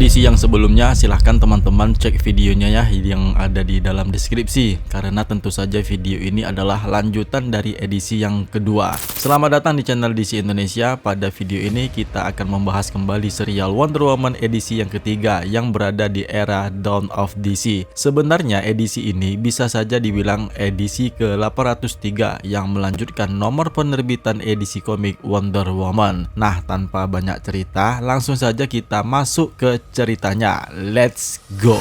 edisi yang sebelumnya silahkan teman-teman cek videonya ya yang ada di dalam deskripsi, karena tentu saja video ini adalah lanjutan dari edisi yang kedua. Selamat datang di channel DC Indonesia. Pada video ini kita akan membahas kembali serial Wonder Woman edisi yang ketiga yang berada di era Dawn of DC. Sebenarnya edisi ini bisa saja dibilang edisi ke-803 yang melanjutkan nomor penerbitan edisi komik Wonder Woman. Nah, tanpa banyak cerita, langsung saja kita masuk ke ceritanya. Let's go.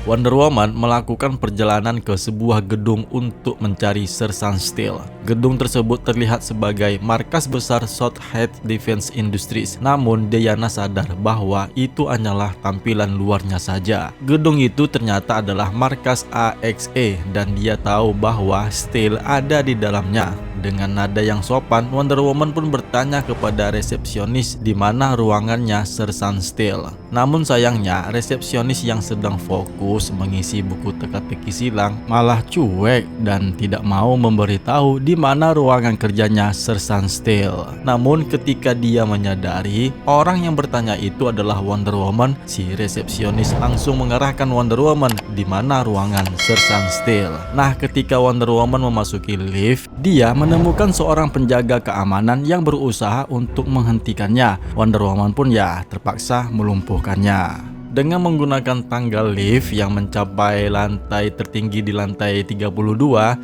Wonder Woman melakukan perjalanan ke sebuah gedung untuk mencari Sersan Steel. Gedung tersebut terlihat sebagai markas besar Southhead Defense Industries. Namun Diana sadar bahwa itu hanyalah tampilan luarnya saja. Gedung itu ternyata adalah markas AXE dan dia tahu bahwa Steel ada di dalamnya. Dengan nada yang sopan, Wonder Woman pun bertanya kepada resepsionis di mana ruangannya Sersan Steel. Namun sayangnya, resepsionis yang sedang fokus mengisi buku teka-teki silang malah cuek dan tidak mau memberitahu di mana ruangan kerjanya Sersan Steel. Namun ketika dia menyadari orang yang bertanya itu adalah Wonder Woman, si resepsionis langsung mengarahkan Wonder Woman di mana ruangan Sersan Steel. Nah, ketika Wonder Woman memasuki lift, dia menemukan seorang penjaga keamanan yang berusaha untuk menghentikannya. Wonder Woman pun terpaksa melumpuhkannya. Dengan menggunakan tangga lift yang mencapai lantai tertinggi di lantai 32,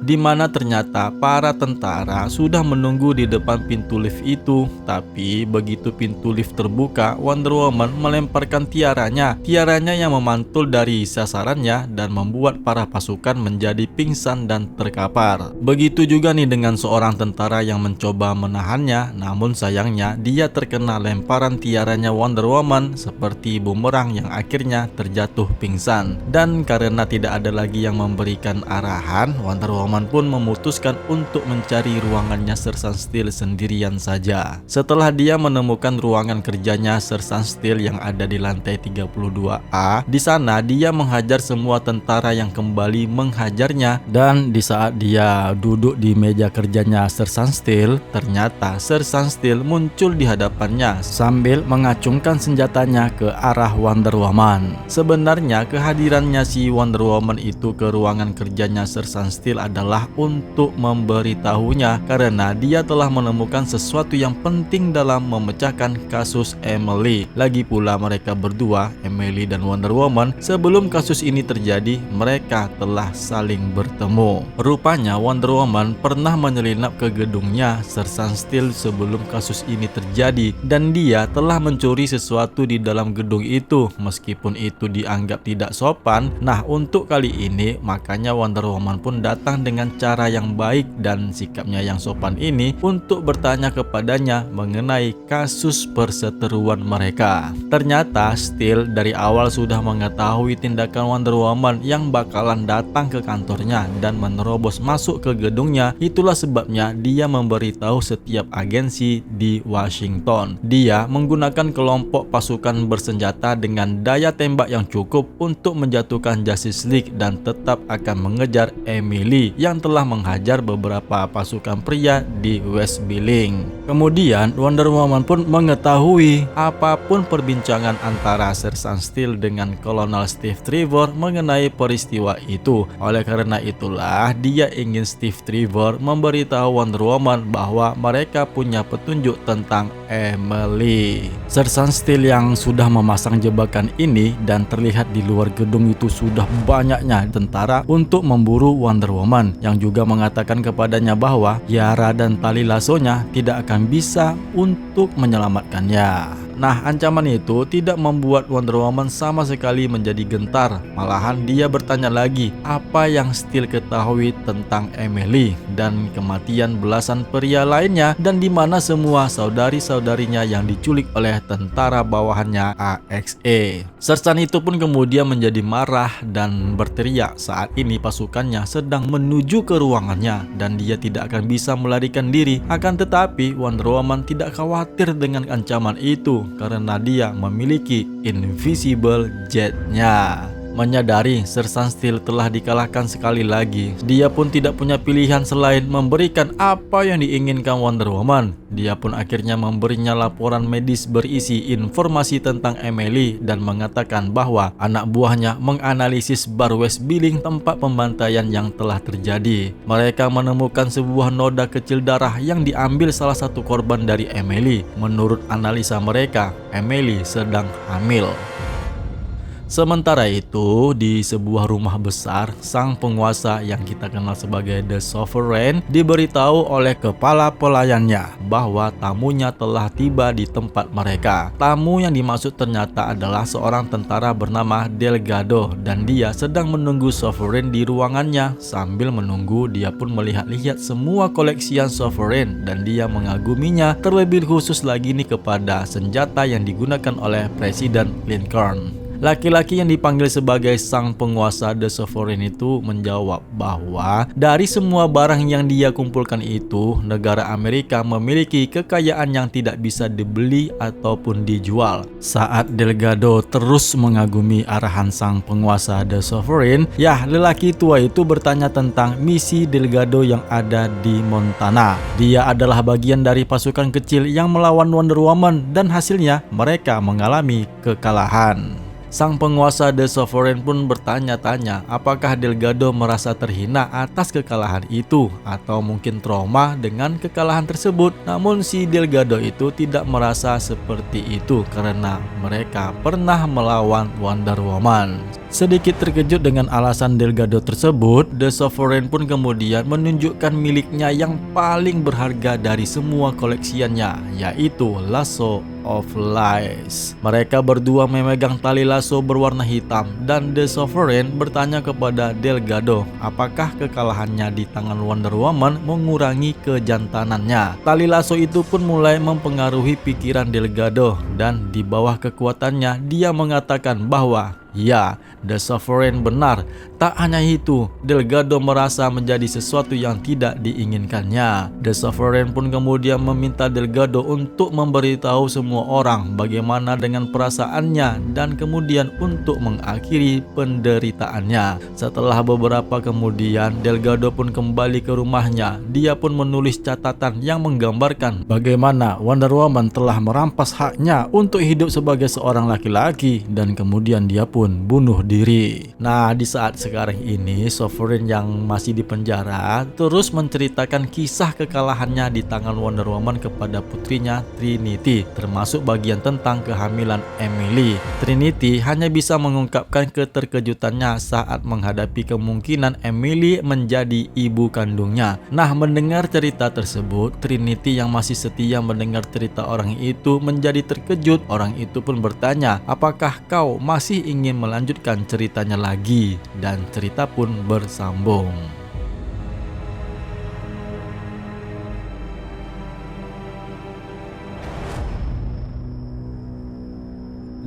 di mana ternyata para tentara sudah menunggu di depan pintu lift itu. Tapi begitu pintu lift terbuka, Wonder Woman melemparkan tiaranya yang memantul dari sasarannya dan membuat para pasukan menjadi pingsan dan terkapar. Begitu juga nih dengan seorang tentara yang mencoba menahannya, namun sayangnya dia terkena lemparan tiaranya Wonder Woman seperti bumerang yang akhirnya terjatuh pingsan. Dan karena tidak ada lagi yang memberikan arahan, Wonder Woman pun memutuskan untuk mencari ruangannya Sersan Steel sendirian saja. Setelah dia menemukan ruangan kerjanya Sersan Steel yang ada di lantai 32A, di sana dia menghajar semua tentara yang kembali menghajarnya. Dan di saat dia duduk di meja kerjanya Sersan Steel, ternyata Sersan Steel muncul di hadapannya sambil mengacungkan senjatanya ke arah Wonder Woman. Sebenarnya kehadirannya si Wonder Woman itu ke ruangan kerjanya Sersan Steel adalah untuk memberitahunya karena dia telah menemukan sesuatu yang penting dalam memecahkan kasus Emily. Lagi pula mereka berdua, Emily dan Wonder Woman, sebelum kasus ini terjadi, mereka telah saling bertemu. Rupanya Wonder Woman pernah menyelinap ke gedungnya Sersan Steel sebelum kasus ini terjadi dan dia telah mencuri sesuatu di dalam gedung itu. Meskipun itu dianggap tidak sopan, nah untuk kali ini makanya Wonder Woman pun datang dengan cara yang baik dan sikapnya yang sopan ini untuk bertanya kepadanya mengenai kasus perseteruan mereka. Ternyata Steel dari awal sudah mengetahui tindakan Wonder Woman yang bakalan datang ke kantornya dan menerobos masuk ke gedungnya. Itulah sebabnya dia memberitahu setiap agensi di Washington. Dia menggunakan kelompok pasukan bersenjata dengan daya tembak yang cukup untuk menjatuhkan Justice League dan tetap akan mengejar Emily yang telah menghajar beberapa pasukan pria di West Billing. Kemudian Wonder Woman pun mengetahui apapun perbincangan antara Sersan Steel dengan Kolonel Steve Trevor mengenai peristiwa itu. Oleh karena itulah dia ingin Steve Trevor memberitahu Wonder Woman bahwa mereka punya petunjuk tentang Emily. Sersan Steel yang sudah memasang jebakan ini dan terlihat di luar gedung itu sudah banyaknya tentara untuk memburu Wonder Woman, yang juga mengatakan kepadanya bahwa Yara dan tali lasonya tidak akan bisa untuk menyelamatkannya. Nah, ancaman itu tidak membuat Wonder Woman sama sekali menjadi gentar. Malahan dia bertanya lagi apa yang Steel ketahui tentang Emily dan kematian belasan pria lainnya, dan di mana semua saudari-saudarinya yang diculik oleh tentara bawahannya AXE. Sersan itu pun kemudian menjadi marah dan berteriak saat ini pasukannya sedang menuju ke ruangannya dan dia tidak akan bisa melarikan diri. Akan tetapi Wonder Woman tidak khawatir dengan ancaman itu karena dia memiliki Invisible Jet-nya. Menyadari Sersan Steel telah dikalahkan sekali lagi, dia pun tidak punya pilihan selain memberikan apa yang diinginkan Wonder Woman. Dia pun akhirnya memberinya laporan medis berisi informasi tentang Emily dan mengatakan bahwa anak buahnya menganalisis bar West Billing, tempat pembantaian yang telah terjadi. Mereka menemukan sebuah noda kecil darah yang diambil salah satu korban dari Emily. Menurut analisa mereka, Emily sedang hamil. Sementara itu, di sebuah rumah besar, sang penguasa yang kita kenal sebagai The Sovereign diberitahu oleh kepala pelayannya bahwa tamunya telah tiba di tempat mereka. Tamu yang dimaksud ternyata adalah seorang tentara bernama Delgado dan dia sedang menunggu Sovereign di ruangannya. Sambil menunggu, dia pun melihat-lihat semua koleksian Sovereign dan dia mengaguminya, terlebih khusus lagi nih kepada senjata yang digunakan oleh Presiden Lincoln. Laki-laki yang dipanggil sebagai sang penguasa The Sovereign itu menjawab bahwa dari semua barang yang dia kumpulkan itu, negara Amerika memiliki kekayaan yang tidak bisa dibeli ataupun dijual. Saat Delgado terus mengagumi arahan sang penguasa The Sovereign, lelaki tua itu bertanya tentang misi Delgado yang ada di Montana. Dia adalah bagian dari pasukan kecil yang melawan Wonder Woman dan hasilnya mereka mengalami kekalahan. Sang penguasa The Sovereign pun bertanya-tanya apakah Delgado merasa terhina atas kekalahan itu atau mungkin trauma dengan kekalahan tersebut. Namun si Delgado itu tidak merasa seperti itu karena mereka pernah melawan Wonder Woman. Sedikit terkejut dengan alasan Delgado tersebut, The Sovereign pun kemudian menunjukkan miliknya yang paling berharga dari semua koleksiannya, yaitu Lasso of Lies. Mereka berdua memegang tali lasso berwarna hitam dan The Sovereign bertanya kepada Delgado apakah kekalahannya di tangan Wonder Woman mengurangi kejantanannya. Tali lasso itu pun mulai mempengaruhi pikiran Delgado dan di bawah kekuatannya dia mengatakan bahwa ya, The Sovereign benar. Tak hanya itu, Delgado merasa menjadi sesuatu yang tidak diinginkannya. The Sovereign pun kemudian meminta Delgado untuk memberitahu semua orang bagaimana dengan perasaannya dan kemudian untuk mengakhiri penderitaannya. Setelah beberapa kemudian, Delgado pun kembali ke rumahnya. Dia pun menulis catatan yang menggambarkan bagaimana Wonder Woman telah merampas haknya untuk hidup sebagai seorang laki-laki dan kemudian dia pun bunuh diri. Nah, di saat sekarang ini Sovereign yang masih di penjara terus menceritakan kisah kekalahannya di tangan Wonder Woman kepada putrinya Trinity, termasuk bagian tentang kehamilan Emily. Trinity hanya bisa mengungkapkan keterkejutannya saat menghadapi kemungkinan Emily menjadi ibu kandungnya. Nah, mendengar cerita tersebut, Trinity yang masih setia mendengar cerita orang itu menjadi terkejut. Orang itu pun bertanya, apakah kau masih ingin melanjutkan ceritanya lagi? Dan cerita pun bersambung.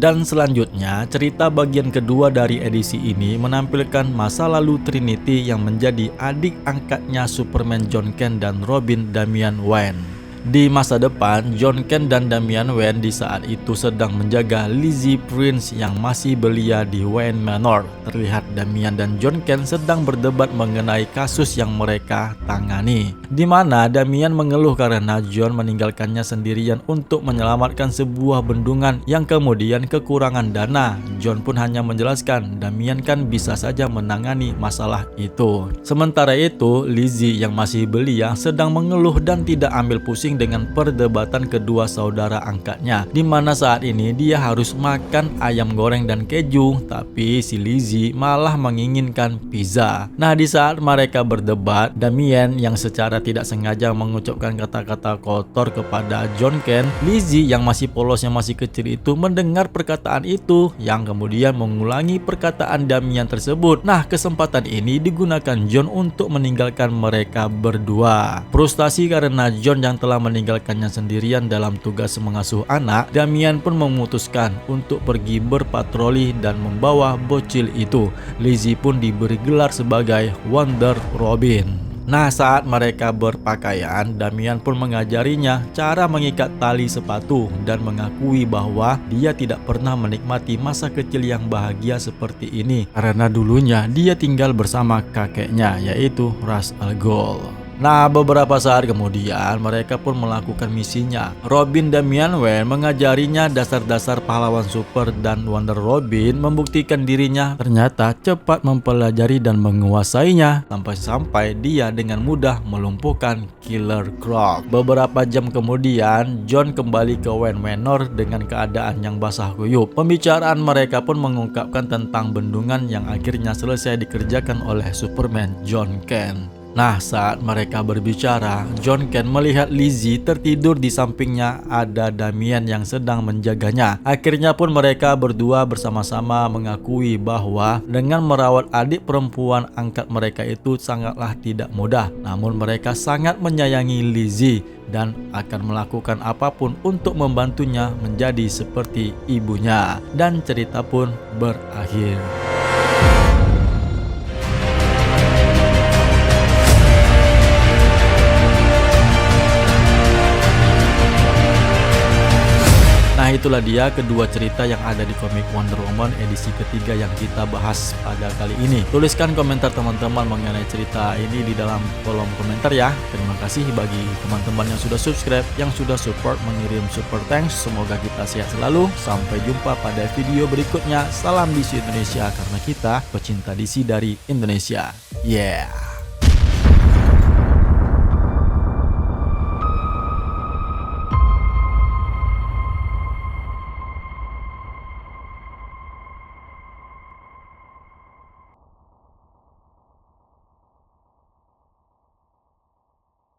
Dan selanjutnya, cerita bagian kedua dari edisi ini menampilkan masa lalu Trinity yang menjadi adik angkatnya Superman John Kent dan Robin Damian Wayne. Di masa depan, John Kent dan Damian Wayne di saat itu sedang menjaga Lizzie Prince yang masih belia di Wayne Manor. Terlihat Damian dan John Kent sedang berdebat mengenai kasus yang mereka tangani, di mana Damian mengeluh karena John meninggalkannya sendirian untuk menyelamatkan sebuah bendungan yang kemudian kekurangan dana. John pun hanya menjelaskan Damian kan bisa saja menangani masalah itu. Sementara itu, Lizzie yang masih belia sedang mengeluh dan tidak ambil pusing pusing dengan perdebatan kedua saudara angkatnya, di mana saat ini dia harus makan ayam goreng dan keju, tapi si Lizzie malah menginginkan pizza. Nah, di saat mereka berdebat, Damien yang secara tidak sengaja mengucapkan kata-kata kotor kepada John Ken, Lizzie yang masih polosnya masih kecil itu mendengar perkataan itu yang kemudian mengulangi perkataan Damien tersebut. Nah, kesempatan ini digunakan John untuk meninggalkan mereka berdua. Frustasi karena John yang telah meninggalkannya sendirian dalam tugas mengasuh anak, Damien pun memutuskan untuk pergi berpatroli dan membawa bocil itu. Lizzie pun diberi gelar sebagai Wonder Robin. Nah, saat mereka berpakaian, Damien pun mengajarinya cara mengikat tali sepatu dan mengakui bahwa dia tidak pernah menikmati masa kecil yang bahagia seperti ini karena dulunya dia tinggal bersama kakeknya, yaitu Ra's al Ghul. Nah, beberapa saat kemudian mereka pun melakukan misinya. Robin Damian Wayne mengajarinya dasar-dasar pahlawan super dan Wonder Robin membuktikan dirinya ternyata cepat mempelajari dan menguasainya sampai-sampai dia dengan mudah melumpuhkan Killer Croc. Beberapa jam kemudian John kembali ke Wayne Manor dengan keadaan yang basah kuyup. Pembicaraan mereka pun mengungkapkan tentang bendungan yang akhirnya selesai dikerjakan oleh Superman John Kent. Nah, saat mereka berbicara, John Kent melihat Lizzie tertidur di sampingnya ada Damien yang sedang menjaganya. Akhirnya pun mereka berdua bersama-sama mengakui bahwa dengan merawat adik perempuan angkat mereka itu sangatlah tidak mudah. Namun mereka sangat menyayangi Lizzie dan akan melakukan apapun untuk membantunya menjadi seperti ibunya. Dan cerita pun berakhir. Nah, itulah dia kedua cerita yang ada di komik Wonder Woman edisi ketiga yang kita bahas pada kali ini. Tuliskan komentar teman-teman mengenai cerita ini di dalam kolom komentar ya. Terima kasih bagi teman-teman yang sudah subscribe, yang sudah support mengirim super thanks. Semoga kita sehat selalu. Sampai jumpa pada video berikutnya. Salam DC Indonesia karena kita pecinta DC dari Indonesia. Yeah.